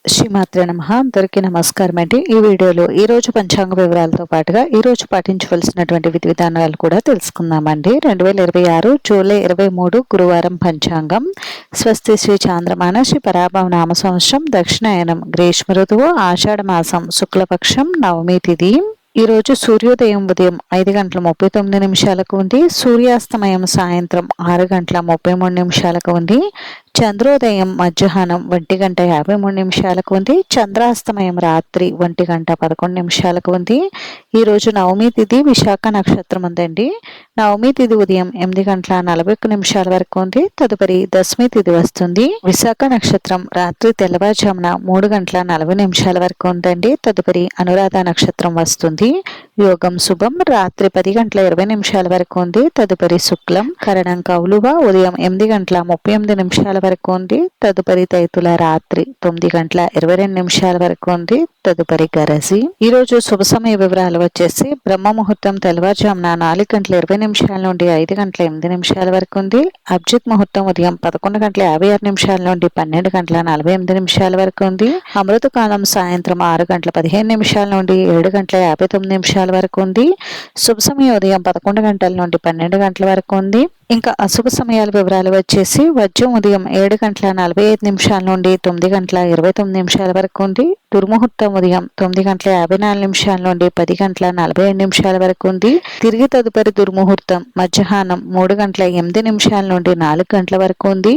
శ్రీమాత్రే నమః. అందరికీ నమస్కారం అండి. ఈ వీడియోలో ఈ రోజు పంచాంగ వివరాలతో పాటుగా ఈ రోజు పాటించవలసినటువంటి విధి విధానాలు కూడా తెలుసుకుందామండి. 2026 జూలై 23 గురువారం పంచాంగం. స్వస్తి శ్రీ చాంద్రమాన శ్రీ పరాభవ నామ సంవత్సరం దక్షిణాయనం గ్రీష్మ ఋతువు ఆషాఢ మాసం శుక్లపక్షం నవమి తిథి. ఈ రోజు సూర్యోదయం ఉదయం 5:39 ఉంది. సూర్యాస్తమయం సాయంత్రం 6:33 ఉంది. చంద్రోదయం మధ్యాహ్నం 1:53 ఉంది. చంద్రాస్తమయం రాత్రి 1:11 ఉంది. ఈ రోజు నవమి తిథి విశాఖ నక్షత్రం ఉందండి. నవమి తిథి ఉదయం 8:41 వరకు ఉంది. తదుపరి దశమి తిథి వస్తుంది. విశాఖ నక్షత్రం రాత్రి తెల్లవారుజామున 3:40 వరకు ఉందండి. తదుపరి అనురాధ నక్షత్రం వస్తుంది. యోగం శుభం రాత్రి 10:20 వరకు ఉంది. తదుపరి శుక్లం కరణం కౌలువ ఉదయం 8:38 వరకు ఉంది. తదుపరి తైతుల రాత్రి 9:22 వరకు ఉంది. తదుపరి గరసి. ఈ రోజు శుభ సమయ వివరాలు వచ్చేసి బ్రహ్మ ముహూర్తం తెల్లవారుజామున 4:20 నుండి 5:08 వరకు ఉంది. అభిజిత్ ముహూర్తం ఉదయం 11:56 నుండి 12:48 వరకు ఉంది. అమృత కాలం సాయంత్రం 6:15 నుండి 7:59 వరకు ఉంది. శుభ సమయం ఉదయం 11 గంటల నుండి 12 గంటల వరకు ఉంది. ఇంకా అశుభ సమయాల వివరాలు వచ్చేసి వజ్రం ఉదయం 7:45 నుండి 9:29 వరకు ఉంది. దుర్ముహూర్తం ఉదయం 9:54 నుండి 10:47 వరకు ఉంది. తిరిగి తదుపరి దుర్ముహూర్తం మధ్యాహ్నం 3:08 నుండి 4 గంటల వరకు ఉంది.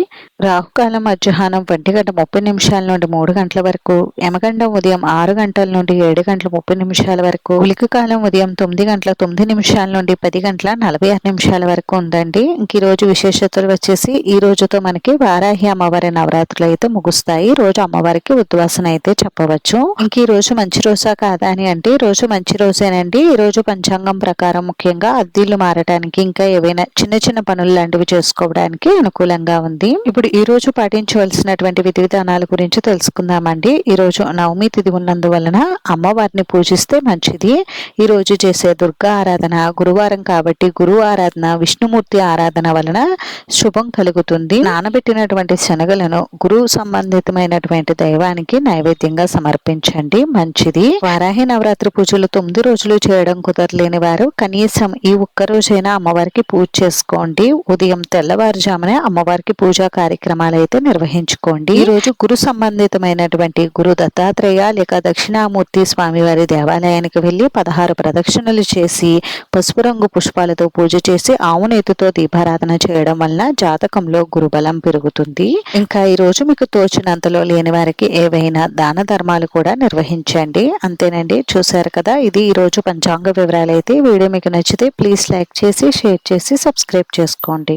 రాహుకాలం మధ్యాహ్నం 1:30 నుండి 3 గంటల వరకు. యమగండం ఉదయం 6 గంటల నుండి 7:30 వరకు. ఉలికి కాలం ఉదయం 9:09 నుండి 10:46 వరకు ఉందండి. ఈ రోజు విశేషతలు వచ్చేసి ఈ రోజుతో మనకి వారాహి అమ్మవారి నవరాత్రులు అయితే ముగుస్తాయి. రోజు అమ్మవారికి ఉద్వాసన అయితే చెప్పవచ్చు. ఇంక ఈ రోజు మంచి రోజా కాదా అని అంటే ఈ రోజు మంచి రోజేనండి. ఈ రోజు పంచాంగం ప్రకారం ముఖ్యంగా అద్దీలు మారడానికి ఇంకా ఏవైనా చిన్న చిన్న పనులు లాంటివి చేసుకోవడానికి అనుకూలంగా ఉంది. ఇప్పుడు ఈ రోజు పాటించవలసినటువంటి విధి విధానాల గురించి తెలుసుకుందామండి. ఈ రోజు నవమి తిథి ఉన్నందువలన అమ్మవారిని పూజిస్తే మంచిది. ఈ రోజు చేసే దుర్గా ఆరాధన గురువారం కాబట్టి గురువు ఆరాధన విష్ణుమూర్తి ఆరాధన వలన శుభం కలుగుతుంది. నానబెట్టినటువంటి శనగలను గురువు సంబంధితమైనటువంటి దైవానికి నైవేద్యంగా సమర్పించండి, మంచిది. వారాహి నవరాత్రి పూజలు 9 రోజులు చేయడం కుదరలేని వారు కనీసం ఈ ఒక్క రోజైనా అమ్మవారికి పూజ చేసుకోండి. ఉదయం తెల్లవారుజామునే అమ్మవారికి పూజా కార్యక్రమాలు అయితే నిర్వహించుకోండి. ఈ రోజు గురు సంబంధితమైనటువంటి గురు దత్తాత్రేయ లేక దక్షిణామూర్తి స్వామివారి దేవాలయానికి వెళ్లి 16 ప్రదక్షిణలు చేసి పసుపు రంగు పుష్పాలతో పూజ చేసి ఆవు నేతితో దీపారాధన చేయడం వలన జాతకంలో గురుబలం పెరుగుతుంది. ఇంకా ఈ రోజు మీకు తోచినంతలో లేని వారికి ఏవైనా దాన ధర్మాలు కూడా నిర్వహించండి. అంతేనండి. చూశారు కదా, ఇది ఈ రోజు పంచాంగ వివరాలు అయితే. వీడియో మీకు నచ్చితే ప్లీజ్ లైక్ చేసి షేర్ చేసి సబ్స్క్రైబ్ చేసుకోండి.